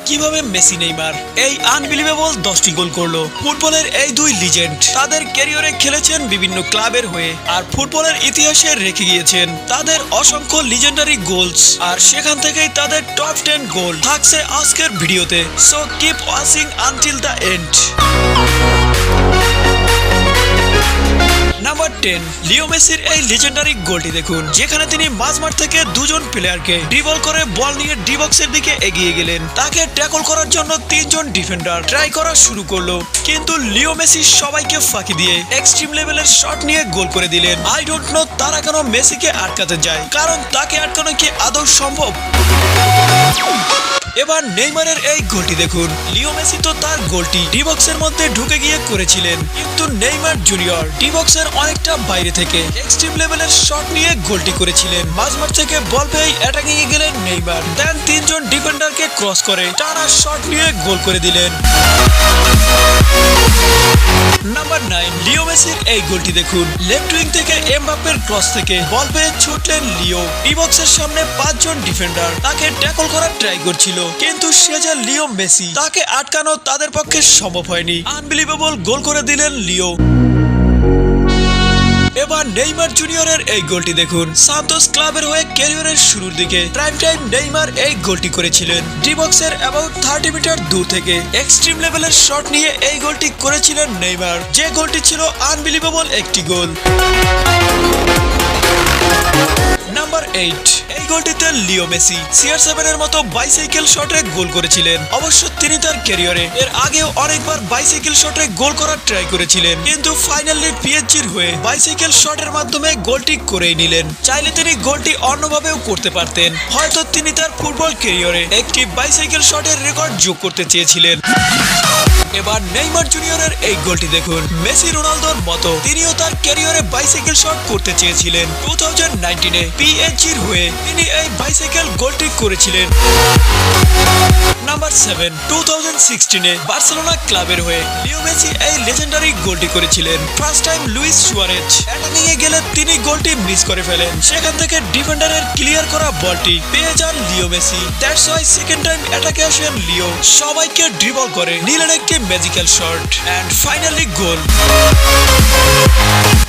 কিভাবে Messi Neymar এই unbelievable 10টি গোল করলো। ফুটবলের এই দুই লিজেন্ড তাদের ক্যারিয়ারে খেলেছেন বিভিন্ন ক্লাবের হয়ে আর ফুটবলের ইতিহাসে রেখে গিয়েছেন তাদের অসংখ্য লিজেন্ডারি গোলস। আর সেখান থেকেই তাদের টপ 10 গোল থাকছে আজকের ভিডিওতে, so keep watching until the end. Number 10, লিও মেসির এই লিজেন্ডারি গোলটি দেখুন, যেখানে তিনি মাঝমাঠ থেকে দুজন প্লেয়ারকে ড্রিবল করে বল নিয়ে ডি বক্সের দিকে এগিয়ে গেলেন। তাকে ট্যাকল করার জন্য তিনজন ডিফেন্ডার ট্রাই করা শুরু করলো, কিন্তু লিও মেসি সবাইকে ফাঁকি দিয়ে এক্সট্রিম লেভেলের শট নিয়ে গোল করে দিলেন। আই ডোন্ট নো তারা কেন মেসিকে আটকাতে যায়, কারণ তাকে আটকানো কি আদৌ সম্ভব? এবার নেইমারের এই গোলটি দেখুন, লিও মেসি তো তার গোলটি ডি বক্সের মধ্যে ঢুকে গিয়ে করেছিলেন, কিন্তু নেইমার জুনিয়র ডি বক্সের অনেকটা বাইরে থেকে এক্সট্রিম লেভেলের শট নিয়ে গোলটি করেছিলেন। মাঝমাঠ থেকে বল পেয়ে অ্যাটাকিং এ গেলেন নেইমার, দেন তিনজন ডিফেন্ডারকে ক্রস করে টানা শট নিয়ে গোল করে দিলেন। নাম্বার 9, লিও মেসির এই গোলটি দেখুন, লেফট উইং থেকে এমবাপ্পের ক্রস থেকে বল পেয়ে ছুটলেন লিও। ডি বক্সের সামনে পাঁচজন ডিফেন্ডার তাকে ট্যাকল করার ট্রাই করছিল, কিন্তু সে যে লিও মেসি, তাকে আটকানো তাদের পক্ষে সম্ভব হয়নি। আনবিলিভেবল গোল করে দিলেন লিও। এবার নেইমার জুনিয়রের এই গোলটি দেখুন, সান্তোস ক্লাবের হয়ে ক্যারিয়ারের শুরুর দিকে প্রাইম টাইম নেইমার এই গোলটি করেছিলেন। ডি বক্সের অ্যাবাউট 30 মিটার দূর থেকে এক্সট্রিম লেভেলের শট নিয়ে এই গোলটি করেছিলেন নেইমার, যে গোলটি ছিল আনবিলিভেবল একটি গোল। নাম্বার 8, এই গোলটিতে লিও মেসি CR7 এর মতো বাইসাইকেল শটে গোল করেছিলেন। অবশ্য তিনি তার ক্যারিয়ারে এর আগেও অনেকবার বাইসাইকেল শটে গোল করার ট্রাই করেছিলেন, কিন্তু ফাইনালি পিএসজির হয়ে বাইসাইকেল শটের মাধ্যমে গোলটি করেই নিলেন। চাইলে তিনি গোলটি অন্যভাবেও করতে পারতেন, হয়তো তিনি তার ফুটবল ক্যারিয়ারে একটি বাইসাইকেল শটের রেকর্ড যোগ করতে চেয়েছিলেন। এবার নেইমার জুনিয়রের এই গোলটি দেখুন, মেসি রোনালদোর মতো তিনিও তার ক্যারিয়ারে বাইসাইকেল শট করতে চেয়েছিলেন। 2019-এ পিএসজির হয়ে তিনি এই বাইসাইকেল গোলটি করেছিলেন। নাম্বার 7, 2016-এ বার্সেলোনা ক্লাবের হয়ে লিও মেসি এই লেজেন্ডারি গোলটি করেছিলেন। First time Luis Suarez attacking এ গেলে তিনি গোলটি মিস করে ফেলেন, সেখান থেকে ডিফেন্ডারের ক্লিয়ার করা বলটি পেয়ে যান Leo Messi. That's why second time অ্যাটাকে আসেন লিও, সবাইকে ড্রিবল করে নিলেন একটি magical shot and finally goal.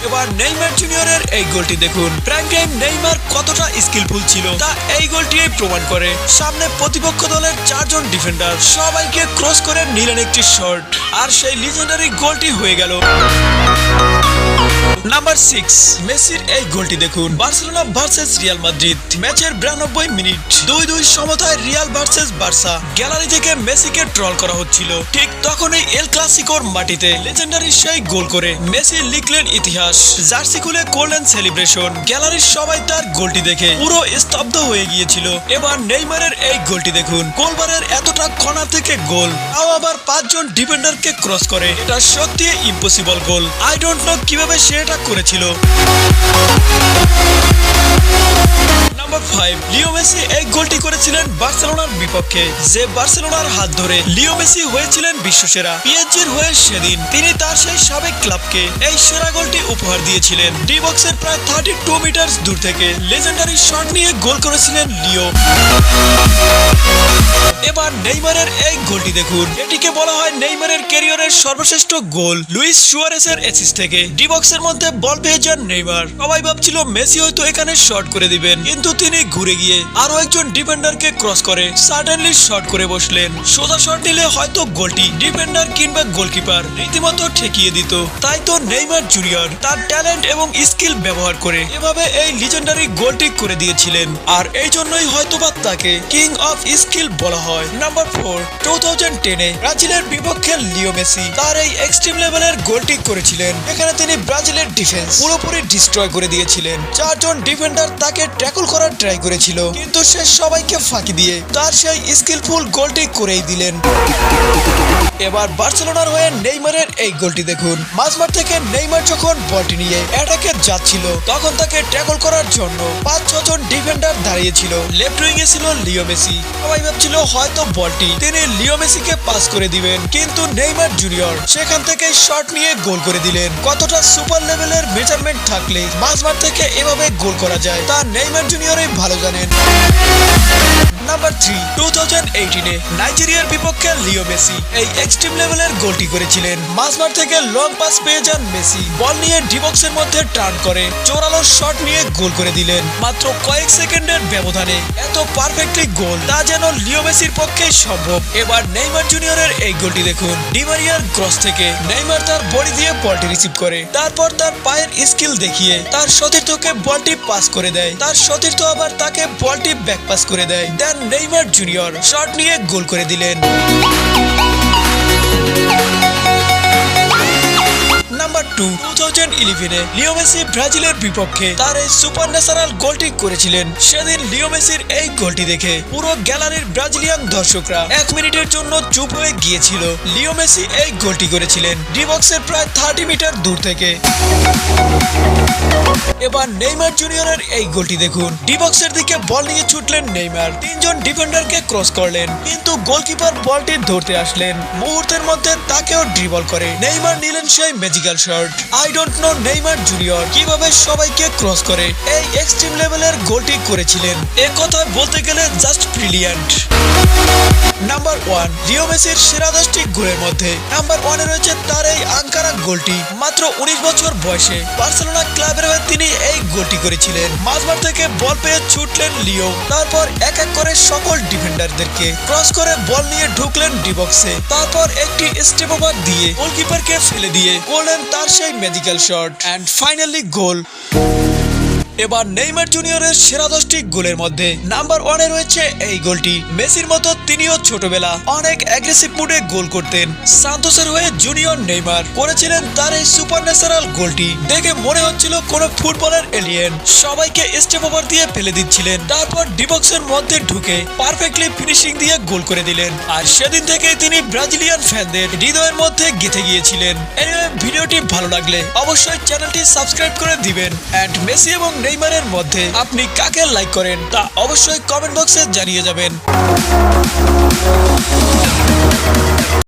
এবার নেইমার জুনিয়রের এই গোলটি দেখুন, প্রাইম টাইম নেইমার কতটা স্কিলফুল ছিল তা এই গোলটি প্রমাণ করে। সামনে প্রতিপক্ষ দলের চারজন ডিফেন্ডার সবাইকে ক্রস করে নিলেন একটি শট, আর সেই লিজেন্ডারি গোলটি হয়ে গেল। নাম্বার 6, মেসির এই গোলটি দেখুন, বার্সেলোনা ভার্সেস রিয়াল মাদ্রিদ ম্যাচের 92 মিনিট 2-2 সমতায় রিয়াল ভার্সেস বার্সা। গ্যালারি থেকে মেসিকে ট্রল করা হচ্ছিল, ঠিক তখনই এল ক্লাসিকোর মাটিতে লেজেন্ডারি সেই গোল করে মেসি লিখলেন ইতিহাস। জার্সি খুলে করলেন সেলিব্রেশন। গ্যালারির সবাই তার গোলটি দেখে পুরো স্তব্ধ হয়ে গিয়েছিল। এবার নেইমারের এই গোলটি দেখুন, গোলবারের এতটা কর্নার থেকে গোল, তাও আবার পাঁচজন ডিফেন্ডারকে ক্রস করে। এটা সত্যি impossible goal. I don't know কিভাবে সেটা করেছিল। নাম্বার 5, লিও মেসি এই গোলটি করেছিলেন বার্সেলোনার বিপক্ষে, যে বার্সেলোনার হাত ধরে লিও মেসি হয়েছিলেন বিশ্বসেরা। পিএসজির হয়ে সেদিন তিনি তার সেই সাবেক ক্লাবকে এই সেরা গোলটি উপহার দিয়েছিলেন। ডি বক্সের প্রায় 32 মিটার দূর থেকে লেজেন্ডারি শট নিয়ে গোল করেছিলেন লিও। এবার নেইমারের এই গোলটি দেখুন, এটিকে বলা হয় নেইমারের ক্যারিয়ারের সর্বশ্রেষ্ঠ গোল। লুইস সুয়ারেজের অ্যাসিস্ট থেকে ডি বক্সের মধ্যে বল পেয়ে যান নেইমার। সবাই ভাবছিল মেসি হয়তো এখানে শট করে দিবেন, কিন্তু তিনি ঘুরে গিয়ে আরো একজন ডিফেন্ডারকে ক্রস করে সাডেনলি শট করে বসলেন। সোজা শট নিলে হয়তো গোলটি ডিফেন্ডার কিংবা গোলকিপার রীতিমতো ঠেকিয়ে দিত। তাই তো নেইমার জুনিয়র তার ট্যালেন্ট এবং স্কিল ব্যবহার করে এভাবে এই লিজেন্ডারি গোলটি করে দিয়েছিলেন, আর এই জন্যই হয়তোবা তাকে কিং অফ স্কিল বলা হয়। নাম্বার 4, 2010-এ ব্রাজিলের বিপক্ষে লিও মেসি তার এই এক্সট্রিম লেভেলের গোলটি করেছিলেন। এখানে তিনি ব্রাজিলের ডিফেন্স পুরোপুরি ডিস্ট্রয় করে দিয়েছিলেন। চারজন ডিফেন্ডার তাকে ট্যাকল করার ট্রাই করেছিল, কিন্তু সে সবাইকে ফাঁকি দিয়ে তার সেই স্কিলফুল গোলটি করেই দিলেন। এবার বার্সেলোনার হয়ে নেইমারের এই গোলটি দেখুন, মাঝমাঠ থেকে নেইমার যখন বলটি নিয়ে অ্যাটাকে যাচ্ছিল, তখন তাকে ট্যাকল করার জন্য 5-6 জন ডিফেন্ডার দাঁড়িয়েছিল। লেফট উইংয়ে ছিল লিও মেসি। সবাই ভাবছিল হয়তো বলটি তিনি লিও মেসিকে পাস করে দিবেন, কিন্তু নেইমার জুনিয়র সেখান থেকে শট নিয়ে গোল করে দিলেন। কতটা সুপার লেভেলের মেজারমেন্ট থাকলে মাঝমাঠ থেকে এভাবে গোল করা যায় তা নেইমার জুনিয়রই ভালো জানেন। নাম্বার 3, 2018-এ নাইজেরিয়ার বিপক্ষে লিও মেসি এই এক্সট্রিম লেভেলের গোলটি করেছিলেন। মাঝমাঠ থেকে লং পাস পেয়ে যান মেসি, বল নিয়ে ডি বক্সের মধ্যে টার্ন করে জোরালো শট নিয়ে গোল করে দিলেন মাত্র কয়েক সেকেন্ডের ব্যবধানে। এত পারফেক্টলি গোল তা যেন লিও মেসির পক্ষেই সম্ভব। এবার নেইমার জুনিয়রের এই গোলটি দেখুন। ডি মারিয়ার ক্রস থেকে নেইমার তার বডি দিয়ে বলটি রিসিভ করে, তারপর তার পায়ের স্কিল দেখিয়ে তার সতীর্থকে বলটি পাস করে দেয়, তার সতীর্থ আবার তাকে বলটি ব্যাক পাস করে দেয়। দেন নেইমার জুনিয়র শট নিয়ে গোল করে দিলেন। নাম্বার 2, 2011-এ লিও মেসি ব্রাজিলের বিপক্ষে তার এই সুপার ন্যাচারাল গোলটি করেছিলেন। সেদিন লিও মেসির এই গোলটি দেখে পুরো গ্যালারির ব্রাজিলিয়ান দর্শকরা 1 মিনিটের জন্য চুপ হয়ে গিয়েছিল। লিও মেসি এই গোলটি করেছিলেন ডি বক্সের প্রায় 30 মিটার দূর থেকে। এবার নেইমার জুনিয়রের এই গোলটি দেখুন। ডি বক্সের দিকে বল নিয়ে ছুটলেন নেইমার, 3 জন ডিফেন্ডারকে ক্রস করলেন, কিন্তু গোলকিপার বলটি ধরতে আসলেন, মুহূর্তের মধ্যে তাকেও ড্রিবল করে নেইমার নিলেন সেই magical shot. I don't know Neymar junior কিভাবে সবাইকে ক্রস করে এই এক্সট্রিম লেভেলের গোলটি করেছিলেন। এ কথা বলতে গেলে জাস্ট ব্রিলিয়ান্ট। নাম্বার 1, লিও মেসির সেরা 10টি গোলের মধ্যে নাম্বার 1-এ রয়েছে তার এই আঙ্কারা গোলটি। মাত্র 19 বছর বয়সে বার্সেলোনা ক্লাবের হয়ে তিনি এই গোলটি করেছিলেন। মাঝমাঠ থেকে বল পেয়ে ছুটলেন লিও, তারপর এক এক করে সকল ডিফেন্ডারদেরকে ক্রস করে বল নিয়ে ঢুকলেন ডি বক্সে, তারপর একটি স্টেপ ওভার দিয়ে গোলকিপারকে ফেলে দিয়ে করলেন তার সেই magical shot and finally goal. এবার নেইমার জুনিয়রের সেরা 10টি গোলের মধ্যে নাম্বার 1-এ রয়েছে এই গোলটি। মেসির মতো তিনিও ছোটবেলা অনেক অ্যাগ্রেসিভ মুডে গোল করতেন। সান্তোসের হয়ে জুনিয়র নেইমার করেছিলেন তার এই সুপার ন্যাচারাল গোলটি। দেখে মনে হচ্ছিল কোনো ফুটবলের এলিয়েন, সবাইকে স্টেপ ওভার দিয়ে ফেলে দিচ্ছিলেন, তারপর ডি বক্সের মধ্যে ঢুকে পারফেক্টলি ফিনিশিং দিয়ে গোল করে দিলেন। আর সেদিন থেকে তিনি ব্রাজিলিয়ান ফ্যানদের হৃদয়ের মধ্যে গেঁথে গিয়েছিলেন। এনিওয়ে, ভিডিওটি ভালো লাগলে অবশ্যই চ্যানেলটি সাবস্ক্রাইব করে দিবেন এন্ড মেসি এবং নেইমারের মধ্যে আপনি কাকে লাইক করেন তা অবশ্যই কমেন্ট বক্সে জানিয়ে যাবেন।